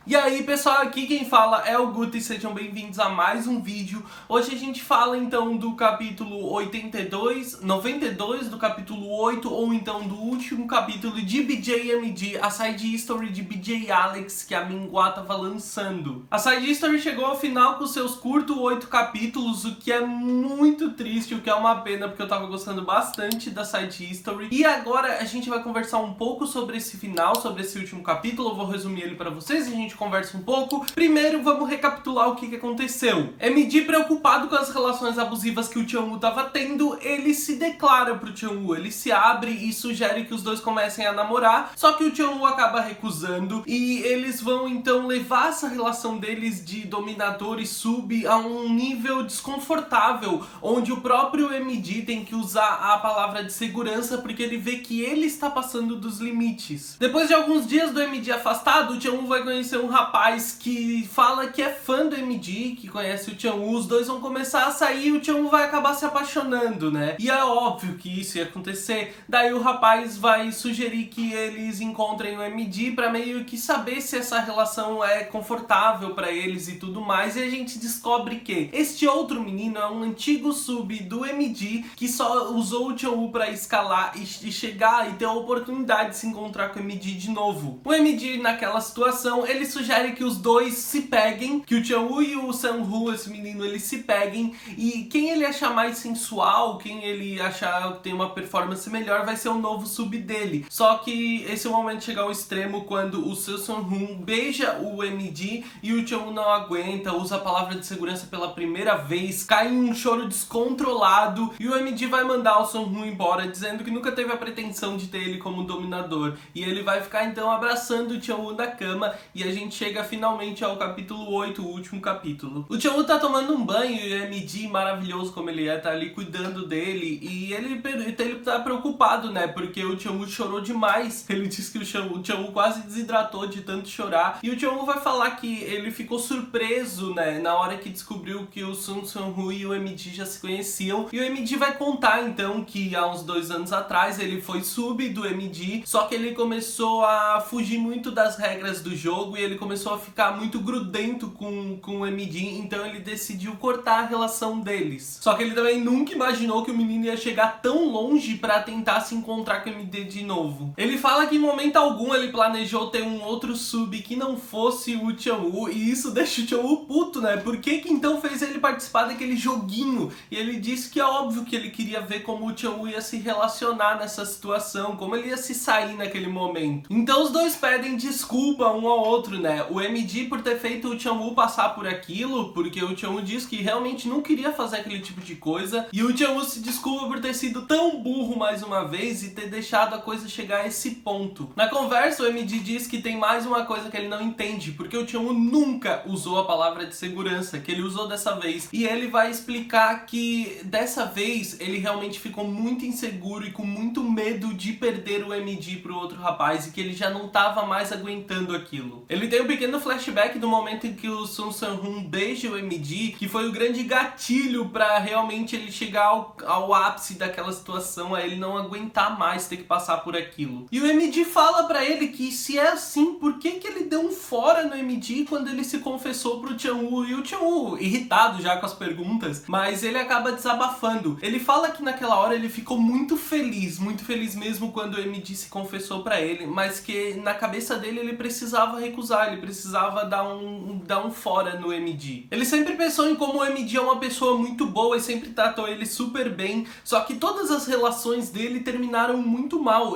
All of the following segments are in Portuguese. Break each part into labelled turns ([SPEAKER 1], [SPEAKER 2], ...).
[SPEAKER 1] E aí pessoal, aqui quem fala é o Guto e sejam bem-vindos a mais um vídeo. Hoje a gente fala então do capítulo 92, do capítulo 8 ou então do último capítulo de BJ/MD, a side history de BJ e Alex que a Minghua tava lançando. A side history chegou ao final com seus curtos 8 capítulos, o que é muito triste, o que é uma pena porque eu tava gostando bastante da side history. E agora a gente vai conversar um pouco sobre esse final, sobre esse último capítulo. Eu vou resumir ele pra vocês e a gente conversa um pouco. Primeiro vamos recapitular o que aconteceu. MD, preocupado com as relações abusivas que o Chang-woo tava tendo, ele se declara pro Chang-woo, ele se abre e sugere que os dois comecem a namorar, só que o Chang-woo acaba recusando e eles vão então levar essa relação deles de dominador e sub a um nível desconfortável, onde o próprio MD tem que usar a palavra de segurança porque ele vê que ele está passando dos limites. Depois de alguns dias do MD afastado, o Chang-woo vai conhecer um rapaz que fala que é fã do MD, que conhece o Chang-woo, os dois vão começar a sair e o Chang-woo vai acabar se apaixonando, né? E é óbvio que isso ia acontecer, daí o rapaz vai sugerir que eles encontrem o MD pra meio que saber se essa relação é confortável pra eles e tudo mais, e a gente descobre que este outro menino é um antigo sub do MD que só usou o Chang-woo pra escalar e chegar e ter a oportunidade de se encontrar com o MD de novo. O MD naquela situação, ele sugere que os dois se peguem, que o Chang-woo e o Sang-woo, esse menino, eles se peguem, e quem ele achar mais sensual, quem ele achar que tem uma performance melhor, vai ser o novo sub dele. Só que esse momento chega ao extremo quando o seu Sang-woo beija o MD e o Chang-woo não aguenta, usa a palavra de segurança pela primeira vez, cai em um choro descontrolado e o MD vai mandar o Sang-woo embora, dizendo que nunca teve a pretensão de ter ele como dominador. E ele vai ficar então abraçando o Chang-woo na cama e a gente chega finalmente ao capítulo 8, o último capítulo. O Chang-woo tá tomando um banho e o MD, maravilhoso como ele é, tá ali cuidando dele e ele tá preocupado, né? Porque o Chang-woo chorou demais. Ele disse que o Chang-woo quase desidratou de tanto chorar. E o Chang-woo vai falar que ele ficou surpreso, né? Na hora que descobriu que o Sang-woo e o MD já se conheciam. E o MD vai contar então que há uns 2 anos atrás ele foi sub do MD, só que ele começou a fugir muito das regras do jogo e ele começou a ficar muito grudento com o MD, então ele decidiu cortar a relação deles. Só que ele também nunca imaginou que o menino ia chegar tão longe pra tentar se encontrar com o MD de novo. Ele fala que em momento algum ele planejou ter um outro sub que não fosse o Chang-woo, e isso deixa o Chang-woo puto, né? Por que então fez ele participar daquele joguinho? E ele disse que é óbvio que ele queria ver como o Chang-woo ia se relacionar nessa situação, como ele ia se sair naquele momento. Então os dois pedem desculpa um ao outro, né? O MD por ter feito o Chang-woo passar por aquilo, porque o Chang-woo disse que realmente não queria fazer aquele tipo de coisa, e o Chang-woo se desculpa por ter sido tão burro mais uma vez e ter deixado a coisa chegar a esse ponto. Na conversa, o MD diz que tem mais uma coisa que ele não entende, porque o Chang-woo nunca usou a palavra de segurança, que ele usou dessa vez, e ele vai explicar que dessa vez ele realmente ficou muito inseguro e com muito medo de perder o MD pro outro rapaz, e que ele já não tava mais aguentando aquilo. Ele tem um pequeno flashback do momento em que o Sun Sang-hoon beija o MD, que foi o grande gatilho pra realmente ele chegar ao ápice daquela situação, a ele não aguentar mais ter que passar por aquilo. E o MD fala pra ele que se é assim, por que ele deu um fora no MD quando ele se confessou pro Chang-woo? E o Chang-woo, irritado já com as perguntas, mas ele acaba desabafando. Ele fala que naquela hora ele ficou muito feliz mesmo quando o MD se confessou pra ele, mas que na cabeça dele ele precisava recusar, ele precisava dar um fora no MD. Ele sempre pensou em como o MD é uma pessoa muito boa e sempre tratou ele super bem, só que todas as relações dele terminaram muito mal.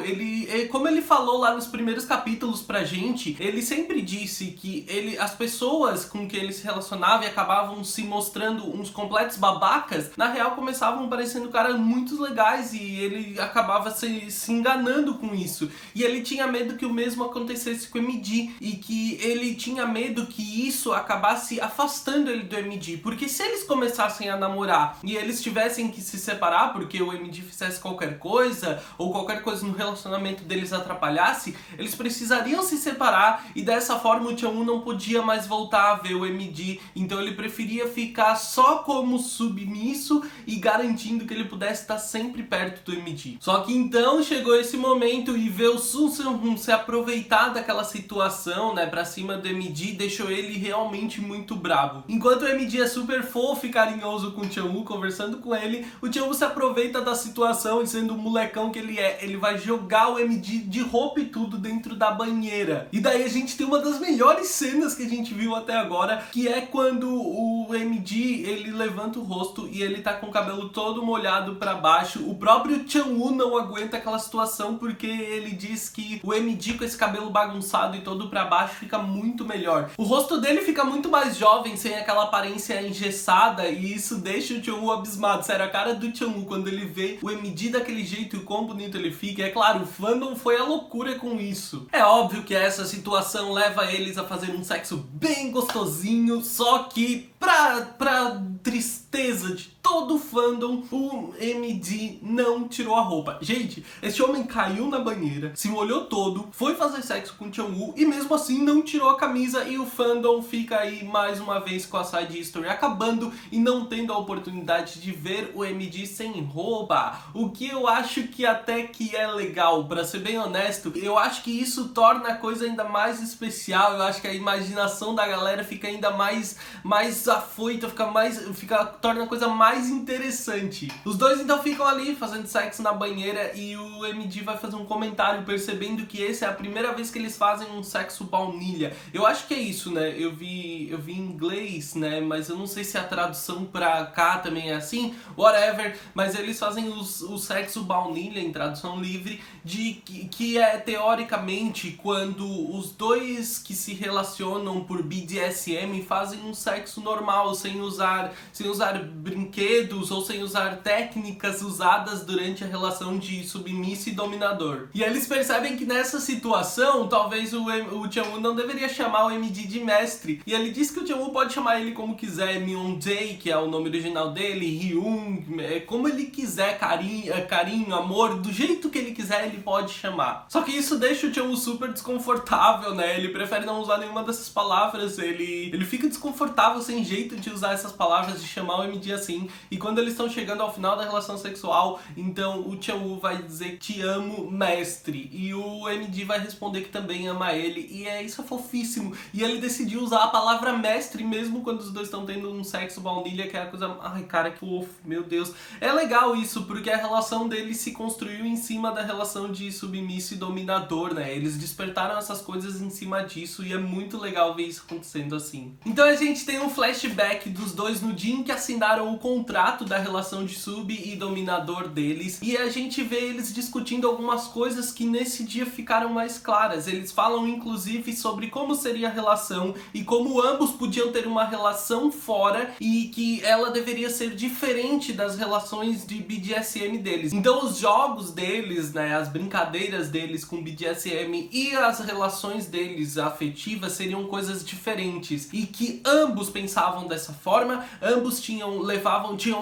[SPEAKER 1] Como ele falou lá nos primeiros capítulos pra gente, ele sempre disse que as pessoas com que ele se relacionava e acabavam se mostrando uns completos babacas, na real começavam parecendo caras muito legais e ele acabava se enganando com isso. E ele tinha medo que o mesmo acontecesse com o MD e que ele tinha medo que isso acabasse afastando ele do MD, porque se eles começassem a namorar e eles tivessem que se separar porque o MD fizesse qualquer coisa ou qualquer coisa no relacionamento deles atrapalhasse, eles precisariam se separar e dessa forma o Chang-woo não podia mais voltar a ver o MD, então ele preferia ficar só como submisso e garantindo que ele pudesse estar sempre perto do MD. Só que então chegou esse momento e ver o Sun Sang-hoon se aproveitar daquela situação, né, pra pra cima do MD deixou ele realmente muito bravo. Enquanto o MD é super fofo e carinhoso com o Chang-woo, conversando com ele, o Chang-woo se aproveita da situação e, sendo o molecão que ele vai jogar o MD de roupa e tudo dentro da banheira. E daí a gente tem uma das melhores cenas que a gente viu até agora, que é quando o MD, ele levanta o rosto e ele tá com o cabelo todo molhado pra baixo. O próprio Chang-woo não aguenta aquela situação porque ele diz que o MD com esse cabelo bagunçado e todo pra baixo fica muito melhor. O rosto dele fica muito mais jovem, sem aquela aparência engessada, e isso deixa o Chang-woo abismado. Sério, a cara do Chang-woo quando ele vê o MD daquele jeito e o quão bonito ele fica. É claro, o fandom foi a loucura com isso. É óbvio que essa situação leva eles a fazer um sexo bem gostosinho, só que pra tristeza de todo o fandom, o MD não tirou a roupa. Gente, esse homem caiu na banheira, se molhou todo, foi fazer sexo com o Chang-woo e mesmo assim não tirou a camisa, e o fandom fica aí mais uma vez com a side story acabando e não tendo a oportunidade de ver o MD sem roupa. O que eu acho que até que é legal, pra ser bem honesto. Eu acho que isso torna a coisa ainda mais especial. Eu acho que a imaginação da galera fica ainda mais afoita, torna a coisa mais interessante. Os dois então ficam ali fazendo sexo na banheira e o MD vai fazer um comentário percebendo que essa é a primeira vez que eles fazem um sexo baunilha. Eu acho que é isso, né? Eu vi em inglês, né? Mas eu não sei se a tradução pra cá também é assim, whatever. Mas eles fazem o sexo baunilha em tradução livre, que é teoricamente quando os dois que se relacionam por BDSM fazem um sexo normal, sem usar brinquedos ou sem usar técnicas usadas durante a relação de submisso e dominador. E eles percebem que nessa situação, talvez o Chang-woo não deveria chamar o MD de mestre. E ele diz que o Chang-woo pode chamar ele como quiser, Myung-jae, que é o nome original dele, Hyun, como ele quiser, carinho, amor, do jeito que ele quiser ele pode chamar. Só que isso deixa o Chang-woo super desconfortável, né? Ele prefere não usar nenhuma dessas palavras, ele fica desconfortável sem jeito de usar essas palavras, de chamar o MD assim. E quando eles estão chegando ao final da relação sexual, então o Chang-woo vai dizer te amo, mestre, e o MD vai responder que também ama ele, e isso é fofíssimo. E ele decidiu usar a palavra mestre mesmo quando os dois estão tendo um sexo baunilha, que é a coisa, ai cara, que fofo, meu Deus. É legal isso, porque a relação deles se construiu em cima da relação de submisso e dominador, né? Eles despertaram essas coisas em cima disso e é muito legal ver isso acontecendo assim. Então a gente tem um flashback dos dois no dia em que assinaram o contrato da relação de sub e dominador deles, e a gente vê eles discutindo algumas coisas que nesse dia ficaram mais claras. Eles falam inclusive sobre como seria a relação e como ambos podiam ter uma relação fora e que ela deveria ser diferente das relações de BDSM deles. Então os jogos deles, né, as brincadeiras deles com BDSM e as relações deles afetivas seriam coisas diferentes, e que ambos pensavam dessa forma, ambos tinham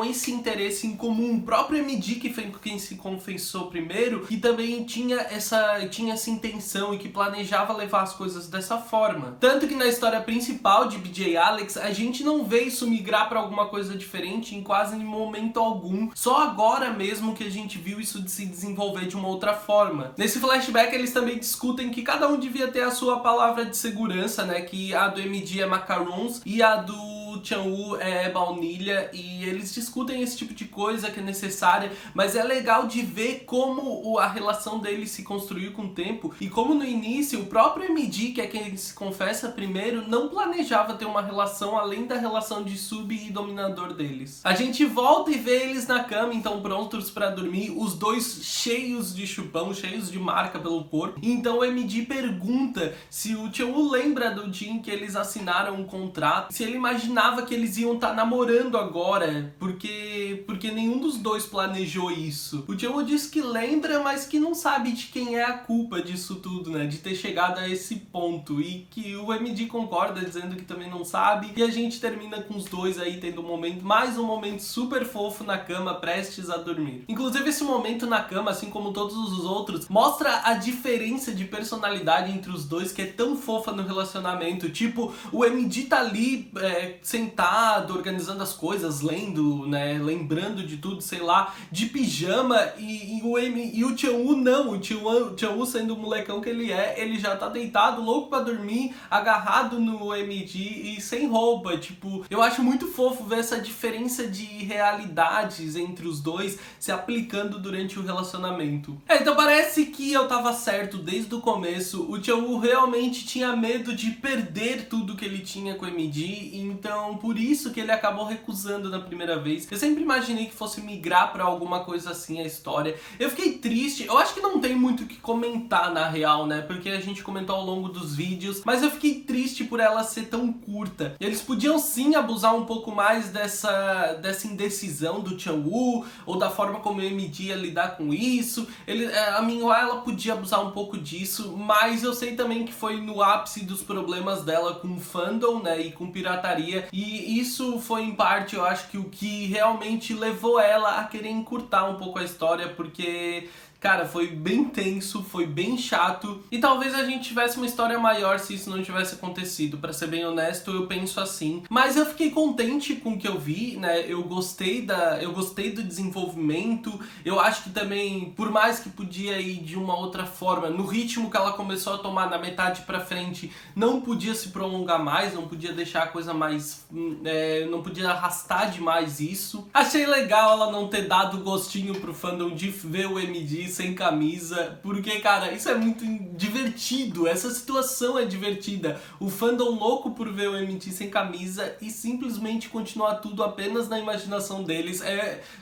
[SPEAKER 1] esse interesse em comum. O próprio MD, que foi quem se confessou primeiro, que também tinha essa intenção e que planejava levar as coisas dessa forma. Tanto que na história principal de BJ Alex, a gente não vê isso migrar pra alguma coisa diferente em quase momento algum. Só agora mesmo que a gente viu isso de se desenvolver de uma outra forma. Nesse flashback eles também discutem que cada um devia ter a sua palavra de segurança, né? Que a do MD é macarons e a do Chang-woo é baunilha, e eles discutem esse tipo de coisa que é necessária, mas é legal de ver como a relação deles se construiu com o tempo, e como no início o próprio MD, que é quem se confessa primeiro, não planejava ter uma relação além da relação de sub e dominador deles. A gente volta e vê eles na cama, então prontos pra dormir, os dois cheios de chupão, cheios de marca pelo corpo. Então o MD pergunta se o Chang-woo lembra do dia em que eles assinaram um contrato, se ele imaginava que eles iam estar namorando agora, porque nenhum dos dois planejou isso. O Chang-woo diz que lembra, mas que não sabe de quem é a culpa disso tudo, né, de ter chegado a esse ponto, e que o MD concorda, dizendo que também não sabe, e a gente termina com os dois aí tendo mais um momento super fofo na cama, prestes a dormir. Inclusive esse momento na cama, assim como todos os outros, mostra a diferença de personalidade entre os dois, que é tão fofa no relacionamento. Tipo, o MD tá ali sentado, organizando as coisas, lendo, né, lembrando de tudo, sei lá, de pijama, e o Chan-woo não, o Chan-woo sendo o molecão que ele já tá deitado, louco pra dormir, agarrado no MD e sem roupa. Tipo, eu acho muito fofo ver essa diferença de realidades entre os dois se aplicando durante o relacionamento. Então parece que eu tava certo desde o começo. O Chan-woo realmente tinha medo de perder tudo que ele tinha com o MD, então por isso que ele acabou recusando na primeira vez. Eu sempre imaginei que fosse migrar pra alguma coisa assim a história. Eu fiquei triste, eu acho que não tem muito o que comentar na real, né, porque a gente comentou ao longo dos vídeos, mas eu fiquei triste por ela ser tão curta. Eles podiam sim abusar um pouco mais dessa indecisão do Chan-woo, ou da forma como o MD ia lidar com isso. A Minhwa, ela podia abusar um pouco disso, mas eu sei também que foi no ápice dos problemas dela com o fandom, né, e com pirataria, e isso foi em parte, eu acho que o que realmente levou ela a querer encurtar um pouco a história, porque cara, foi bem tenso, foi bem chato, e talvez a gente tivesse uma história maior se isso não tivesse acontecido. Pra ser bem honesto, eu penso assim. Mas eu fiquei contente com o que eu vi, né? Eu gostei do desenvolvimento. Eu acho que também, por mais que podia ir de uma outra forma, no ritmo que ela começou a tomar na metade pra frente, não podia se prolongar mais, não podia deixar a coisa mais... não podia arrastar demais isso. Achei legal ela não ter dado gostinho pro fandom de ver o MD sem camisa, porque, cara, isso é muito divertido, essa situação é divertida. O fandom louco por ver o MD sem camisa e simplesmente continuar tudo apenas na imaginação deles.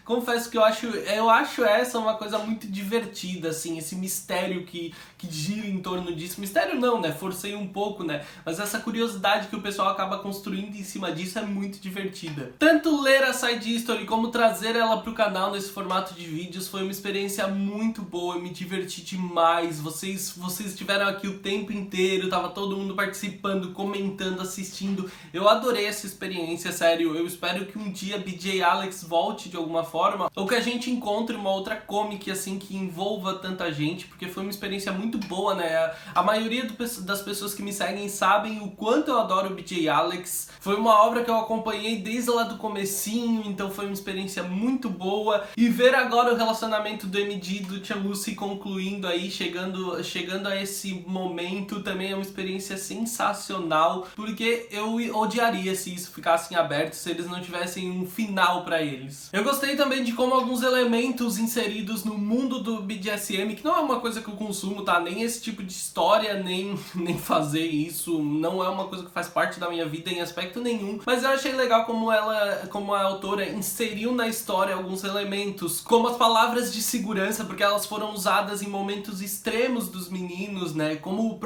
[SPEAKER 1] Confesso que eu acho essa uma coisa muito divertida, assim, esse mistério que gira em torno disso. Mistério não, né? Forcei um pouco, né? Mas essa curiosidade que o pessoal acaba construindo em cima disso é muito divertida. Tanto ler a side history como trazer ela pro canal nesse formato de vídeos foi uma experiência muito boa, eu me diverti demais. Vocês estiveram aqui o tempo inteiro, tava todo mundo participando, comentando, assistindo. Eu adorei essa experiência, sério. Eu espero que um dia BJ Alex volte de alguma forma, ou que a gente encontre uma outra comic assim que envolva tanta gente, porque foi uma experiência muito boa, né? A maioria das pessoas que me seguem sabem o quanto eu adoro o BJ Alex. Foi uma obra que eu acompanhei desde lá do comecinho, então foi uma experiência muito boa. E ver agora o relacionamento do MD e do Chan-woo se concluindo aí, chegando a esse momento, também é uma experiência sensacional, porque eu odiaria se isso ficasse em aberto, se eles não tivessem um final pra eles. Eu gostei também de como alguns elementos inseridos no mundo do BDSM, que não é uma coisa que eu consumo, tá? Nem esse tipo de história, nem fazer isso, não é uma coisa que faz parte da minha vida em aspecto nenhum, mas eu achei legal como a autora inseriu na história alguns elementos, como as palavras de segurança, porque elas foram usadas em momentos extremos dos meninos, né? Como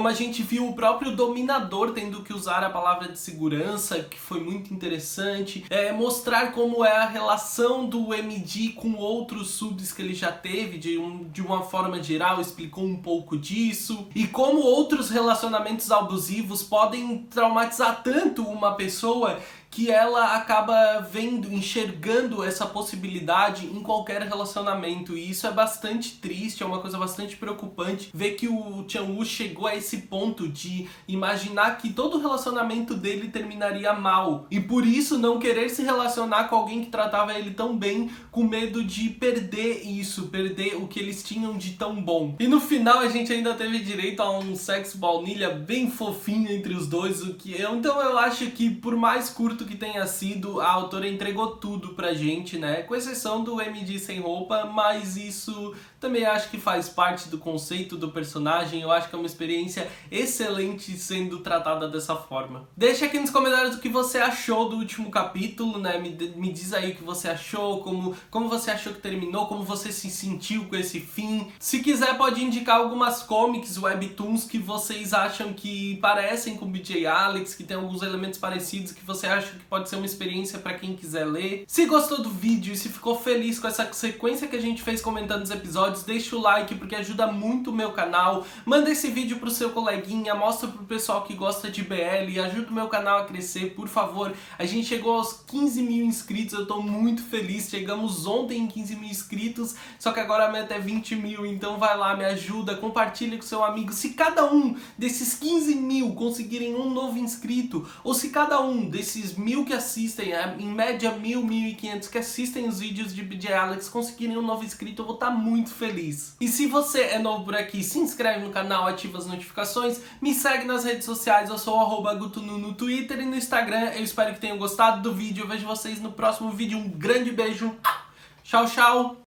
[SPEAKER 1] a gente viu o próprio dominador tendo que usar a palavra de segurança, que foi muito interessante. Mostrar como é a relação do MD com outros subs que ele já teve, de uma forma geral, explicou um pouco disso. E como outros relacionamentos abusivos podem traumatizar tanto uma pessoa que ela acaba enxergando essa possibilidade em qualquer relacionamento, e isso é bastante triste, é uma coisa bastante preocupante ver que o Chan-woo chegou a esse ponto de imaginar que todo relacionamento dele terminaria mal, e por isso não querer se relacionar com alguém que tratava ele tão bem, com medo de perder isso, perder o que eles tinham de tão bom. E no final a gente ainda teve direito a um sexo baunilha bem fofinho entre os dois, então eu acho que por mais curto que tenha sido, a autora entregou tudo pra gente, né? Com exceção do MD sem roupa, mas isso também acho que faz parte do conceito do personagem. Eu acho que é uma experiência excelente sendo tratada dessa forma. Deixa aqui nos comentários o que você achou do último capítulo, né? Me diz aí o que você achou, como você achou que terminou, como você se sentiu com esse fim. Se quiser pode indicar algumas comics, webtoons que vocês acham que parecem com BJ Alex, que tem alguns elementos parecidos, que você acha acho que pode ser uma experiência para quem quiser ler. Se gostou do vídeo e se ficou feliz com essa sequência que a gente fez comentando os episódios, deixa o like porque ajuda muito o meu canal. Manda esse vídeo pro seu coleguinha, mostra pro pessoal que gosta de BL, ajuda o meu canal a crescer, por favor. A gente chegou aos 15 mil inscritos, eu tô muito feliz. Chegamos ontem em 15 mil inscritos, só que agora a meta é 20 mil, então vai lá, me ajuda, compartilha com seu amigo. Se cada um desses 15 mil conseguirem um novo inscrito, ou se cada um desses 1000 que assistem, em média 1000, 1500 que assistem os vídeos de BJ Alex conseguirem um novo inscrito, eu vou estar muito feliz. E se você é novo por aqui, se inscreve no canal, ativa as notificações, me segue nas redes sociais, eu sou o @gutunu no Twitter e no Instagram. Eu espero que tenham gostado do vídeo, eu vejo vocês no próximo vídeo, um grande beijo, tchau, tchau!